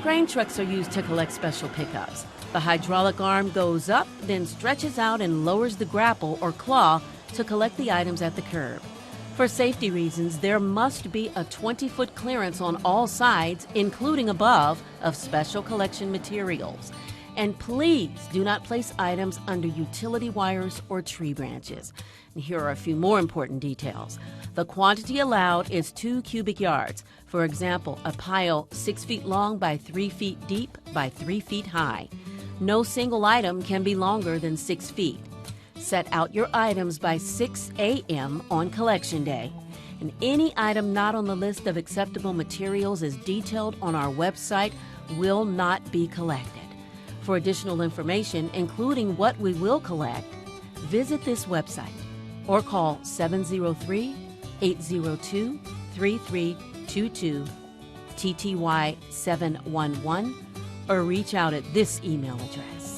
Crane trucks are used to collect special pickups. The hydraulic arm goes up, then stretches out and lowers the grapple or claw to collect the items at the curb. For safety reasons, there must be a 20-foot clearance on all sides, including above, of special collection materials. And please do not place items under utility wires or tree branches. And here are a few more important details. The quantity allowed is 2 cubic yards. For example, a pile 6 feet long by 3 feet deep by 3 feet high. No single item can be longer than 6 feet. Set out your items by 6 a.m. on collection day. And any item not on the list of acceptable materials as detailed on our website will not be collected. For additional information, including what we will collect, visit this website or call 703-802-3322, TTY 711, or reach out at this email address.